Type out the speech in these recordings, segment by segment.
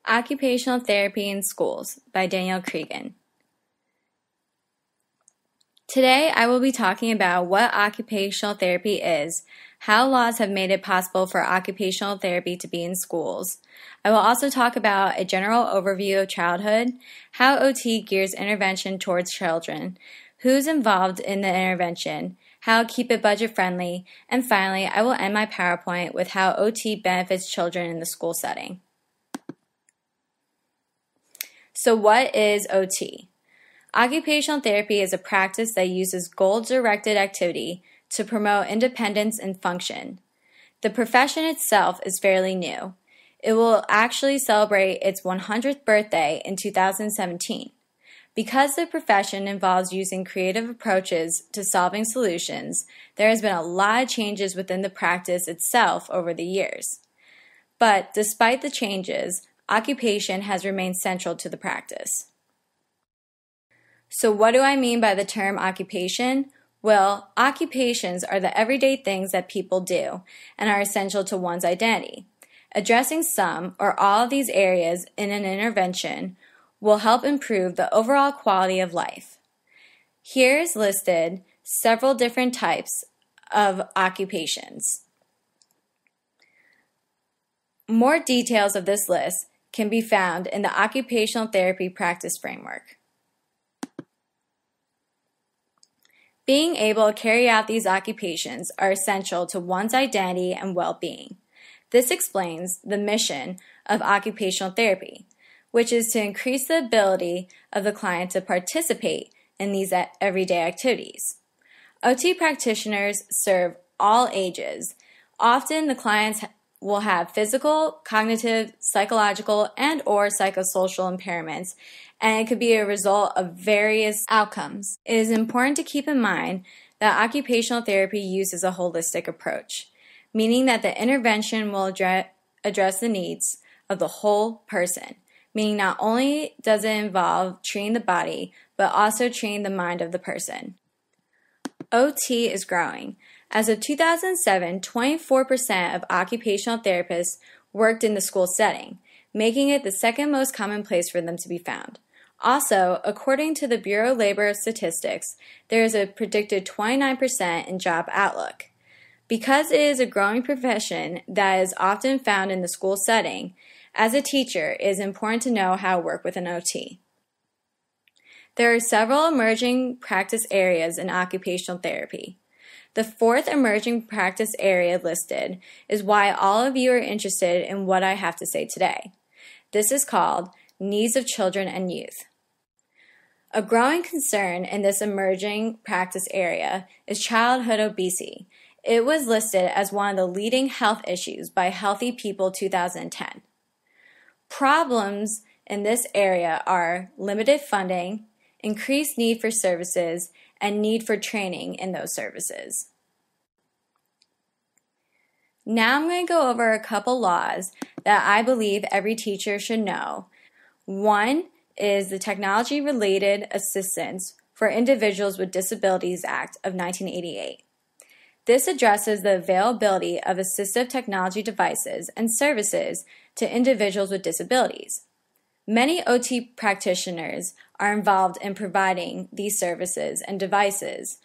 Occupational Therapy in Schools by Danielle Cregan. Today, I will be talking about what occupational therapy is, how laws have made it possible for occupational therapy to be in schools. I will also talk about a general overview of childhood, how OT gears intervention towards children, who's involved in the intervention, how to keep it budget-friendly, and finally, I will end my PowerPoint with how OT benefits children in the school setting. So what is OT? Occupational therapy is a practice that uses goal-directed activity to promote independence and function. The profession itself is fairly new. It will actually celebrate its 100th birthday in 2017. Because the profession involves using creative approaches to solving solutions, there has been a lot of changes within the practice itself over the years. But despite the changes, occupation has remained central to the practice. So what do I mean by the term occupation? Well, occupations are the everyday things that people do and are essential to one's identity. Addressing some or all of these areas in an intervention will help improve the overall quality of life. Here is listed several different types of occupations. More details of this list can be found in the Occupational Therapy Practice Framework. Being able to carry out these occupations are essential to one's identity and well-being. This explains the mission of occupational therapy, which is to increase the ability of the client to participate in these everyday activities. OT practitioners serve all ages. Often the clients will have physical, cognitive, psychological, and/or psychosocial impairments, and it could be a result of various outcomes. It is important to keep in mind that occupational therapy uses a holistic approach, meaning that the intervention will address the needs of the whole person, meaning not only does it involve treating the body, but also treating the mind of the person. OT is growing. As of 2007, 24% of occupational therapists worked in the school setting, making it the second most common place for them to be found. Also, according to the Bureau of Labor Statistics, there is a predicted 29% in job outlook. Because it is a growing profession that is often found in the school setting, as a teacher, it is important to know how to work with an OT. There are several emerging practice areas in occupational therapy. The fourth emerging practice area listed is why all of you are interested in what I have to say today. This is called Needs of Children and Youth. A growing concern in this emerging practice area is childhood obesity. It was listed as one of the leading health issues by Healthy People 2010. Problems in this area are limited funding, increased need for services, and need for training in those services. Now I'm going to go over a couple laws that I believe every teacher should know. One is the Technology-Related Assistance for Individuals with Disabilities Act of 1988. This addresses the availability of assistive technology devices and services to individuals with disabilities. Many OT practitioners are involved in providing these services and devices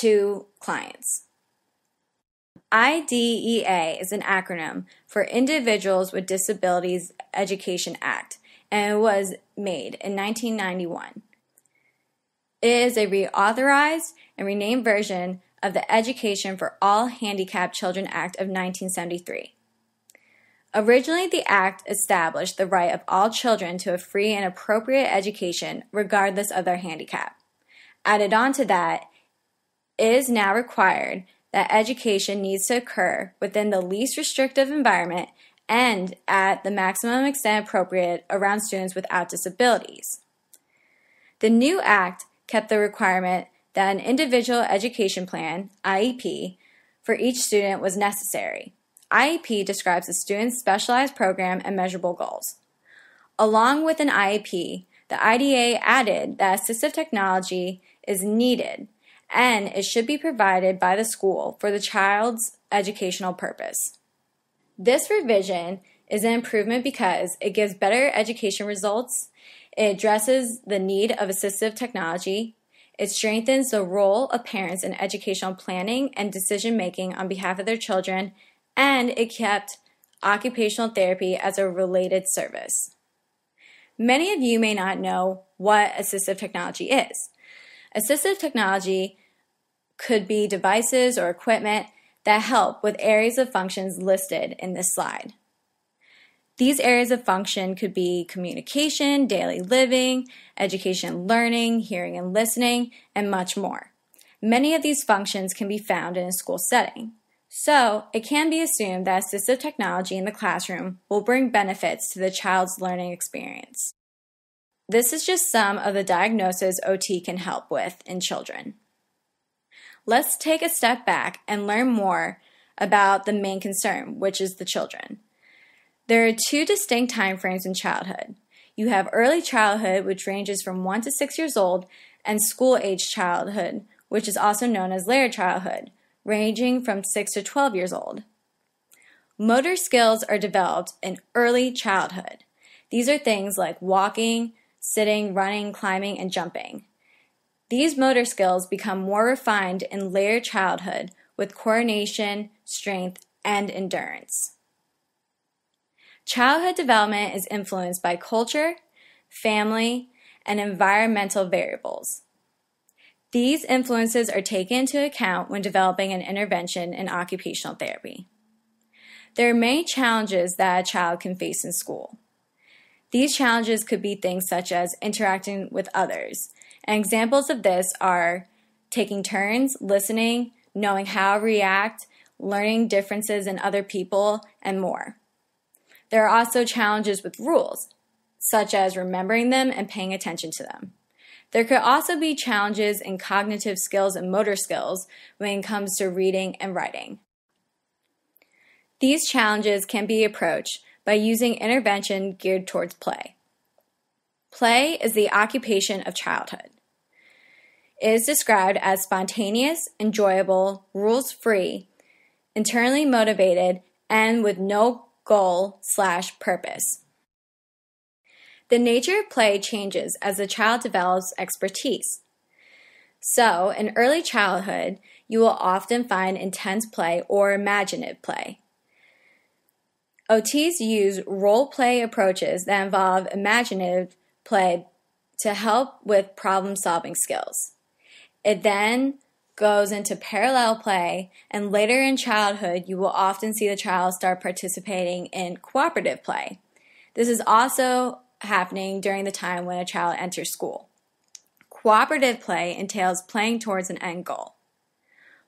to clients. IDEA is an acronym for Individuals with Disabilities Education Act, and it was made in 1991. It is a reauthorized and renamed version of the Education for All Handicapped Children Act of 1973. Originally, the Act established the right of all children to a free and appropriate education regardless of their handicap. Added on to that, it is now required that education needs to occur within the least restrictive environment and at the maximum extent appropriate around students without disabilities. The new Act kept the requirement that an individual education plan, IEP, for each student was necessary. IEP describes the student's specialized program and measurable goals. Along with an IEP, the IDEA added that assistive technology is needed and it should be provided by the school for the child's educational purpose. This revision is an improvement because it gives better education results, it addresses the need of assistive technology, it strengthens the role of parents in educational planning and decision-making on behalf of their children, and it kept occupational therapy as a related service. Many of you may not know what assistive technology is. Assistive technology could be devices or equipment that help with areas of functions listed in this slide. These areas of function could be communication, daily living, education and learning, hearing and listening, and much more. Many of these functions can be found in a school setting. So, it can be assumed that assistive technology in the classroom will bring benefits to the child's learning experience. This is just some of the diagnoses OT can help with in children. Let's take a step back and learn more about the main concern, which is the children. There are two distinct time frames in childhood. You have early childhood, which ranges from 1 to 6 years old, and school-age childhood, which is also known as later childhood, ranging from 6 to 12 years old. Motor skills are developed in early childhood. These are things like walking, sitting, running, climbing, and jumping. These motor skills become more refined in later childhood with coordination, strength, and endurance. Childhood development is influenced by culture, family, and environmental variables. These influences are taken into account when developing an intervention in occupational therapy. There are many challenges that a child can face in school. These challenges could be things such as interacting with others, and examples of this are taking turns, listening, knowing how to react, learning differences in other people, and more. There are also challenges with rules, such as remembering them and paying attention to them. There could also be challenges in cognitive skills and motor skills when it comes to reading and writing. These challenges can be approached by using intervention geared towards play. Play is the occupation of childhood. It is described as spontaneous, enjoyable, rules-free, internally motivated, and with no goal/purpose. The nature of play changes as the child develops expertise. So, in early childhood, you will often find intense play or imaginative play. OTs use role-play approaches that involve imaginative play to help with problem-solving skills. It then goes into parallel play, and later in childhood, you will often see the child start participating in cooperative play. This is also happening during the time when a child enters school. Cooperative play entails playing towards an end goal.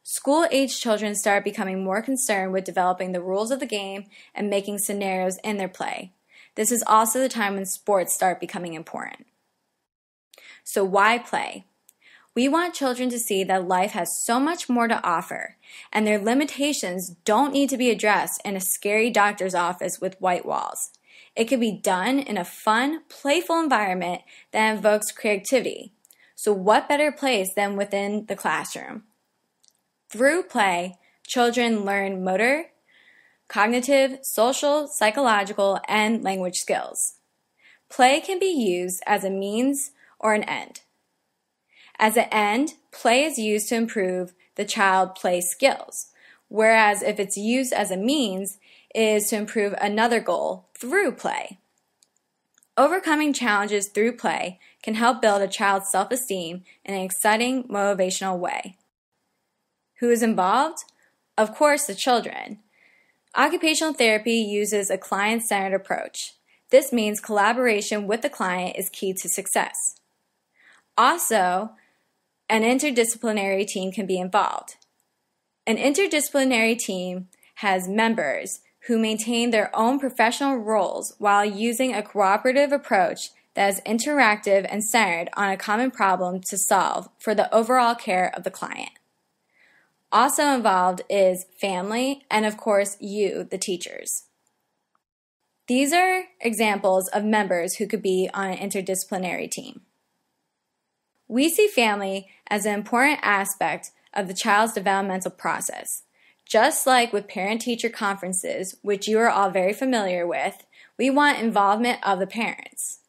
School-age children start becoming more concerned with developing the rules of the game and making scenarios in their play. This is also the time when sports start becoming important. So why play? We want children to see that life has so much more to offer, and their limitations don't need to be addressed in a scary doctor's office with white walls. It can be done in a fun, playful environment that invokes creativity. So what better place than within the classroom? Through play, children learn motor, cognitive, social, psychological, and language skills. Play can be used as a means or an end. As an end, play is used to improve the child play skills, whereas if it's used as a means, it is to improve another goal through play. Overcoming challenges through play can help build a child's self-esteem in an exciting, motivational way. Who is involved? Of course, the children. Occupational therapy uses a client-centered approach. This means collaboration with the client is key to success. Also, an interdisciplinary team can be involved. An interdisciplinary team has members who maintain their own professional roles while using a cooperative approach that is interactive and centered on a common problem to solve for the overall care of the client. Also involved is family and, of course, you, the teachers. These are examples of members who could be on an interdisciplinary team. We see family as an important aspect of the child's developmental process. Just like with parent-teacher conferences, which you are all very familiar with, we want involvement of the parents.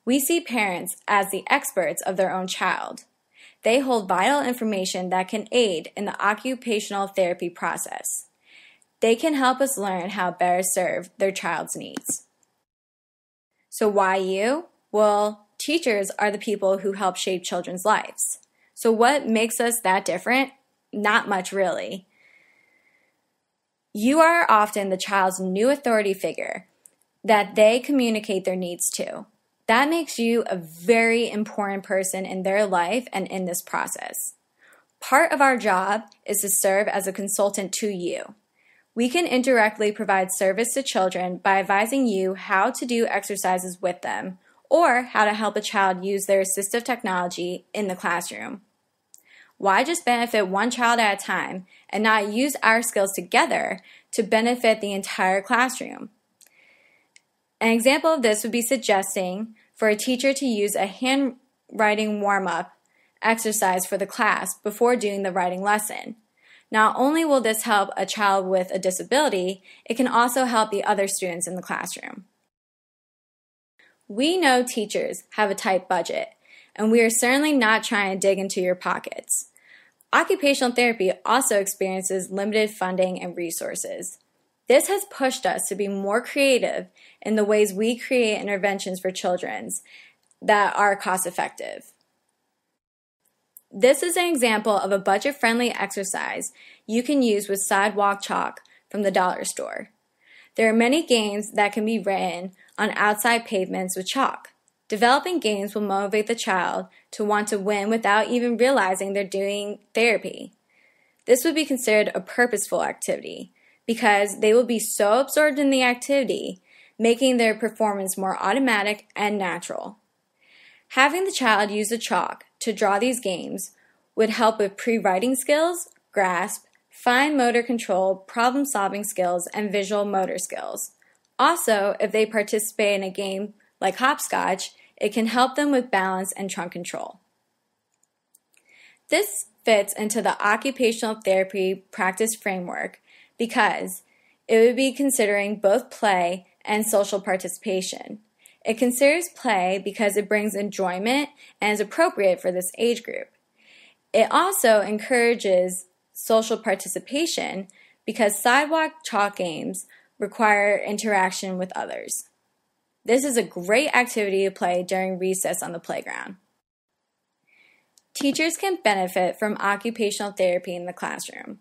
We see parents as the experts of their own child. They hold vital information that can aid in the occupational therapy process. They can help us learn how to better serve their child's needs. So why you? Well, teachers are the people who help shape children's lives. So what makes us that different? Not much, really. You are often the child's new authority figure that they communicate their needs to. That makes you a very important person in their life and in this process. Part of our job is to serve as a consultant to you. We can indirectly provide service to children by advising you how to do exercises with them or how to help a child use their assistive technology in the classroom. Why just benefit one child at a time and not use our skills together to benefit the entire classroom? An example of this would be suggesting for a teacher to use a handwriting warm-up exercise for the class before doing the writing lesson. Not only will this help a child with a disability, it can also help the other students in the classroom. We know teachers have a tight budget, and we are certainly not trying to dig into your pockets. Occupational therapy also experiences limited funding and resources. This has pushed us to be more creative in the ways we create interventions for children that are cost-effective. This is an example of a budget-friendly exercise you can use with sidewalk chalk from the dollar store. There are many games that can be written on outside pavements with chalk. Developing games will motivate the child to want to win without even realizing they're doing therapy. This would be considered a purposeful activity because they will be so absorbed in the activity, making their performance more automatic and natural. Having the child use the chalk to draw these games would help with pre-writing skills, grasp, fine motor control, problem-solving skills, and visual motor skills. Also, if they participate in a game like hopscotch, it can help them with balance and trunk control. This fits into the occupational therapy practice framework because it would be considering both play and social participation. It considers play because it brings enjoyment and is appropriate for this age group. It also encourages social participation because sidewalk chalk games require interaction with others. This is a great activity to play during recess on the playground. Teachers can benefit from occupational therapy in the classroom.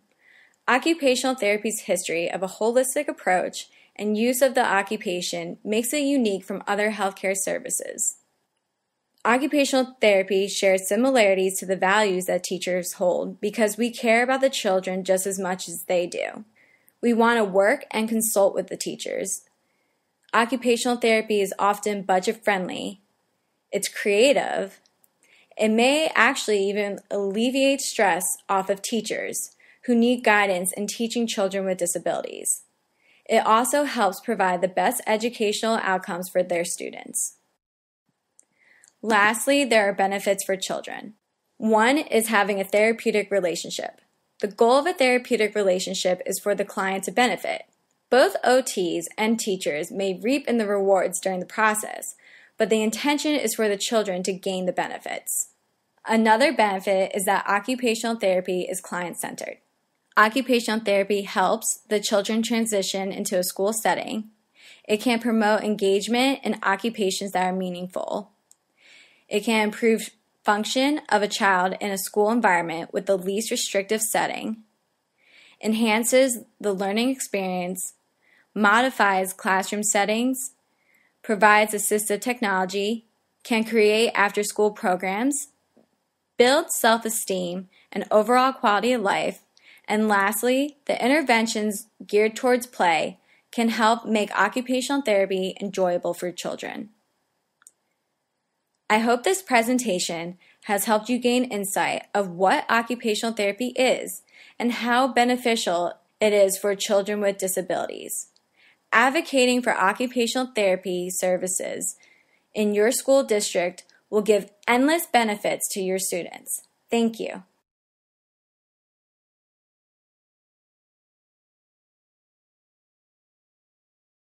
Occupational therapy's history of a holistic approach and use of the occupation makes it unique from other healthcare services. Occupational therapy shares similarities to the values that teachers hold because we care about the children just as much as they do. We want to work and consult with the teachers. Occupational therapy is often budget-friendly. It's creative. It may actually even alleviate stress off of teachers who need guidance in teaching children with disabilities. It also helps provide the best educational outcomes for their students. Lastly, there are benefits for children. One is having a therapeutic relationship. The goal of a therapeutic relationship is for the client to benefit. Both OTs and teachers may reap in the rewards during the process, but the intention is for the children to gain the benefits. Another benefit is that occupational therapy is client-centered. Occupational therapy helps the children transition into a school setting. It can promote engagement in occupations that are meaningful. It can improve function of a child in a school environment with the least restrictive setting, enhances the learning experience, modifies classroom settings, provides assistive technology, can create after-school programs, builds self-esteem and overall quality of life, and lastly, the interventions geared towards play can help make occupational therapy enjoyable for children. I hope this presentation has helped you gain insight of what occupational therapy is and how beneficial it is for children with disabilities. Advocating for occupational therapy services in your school district will give endless benefits to your students. Thank you.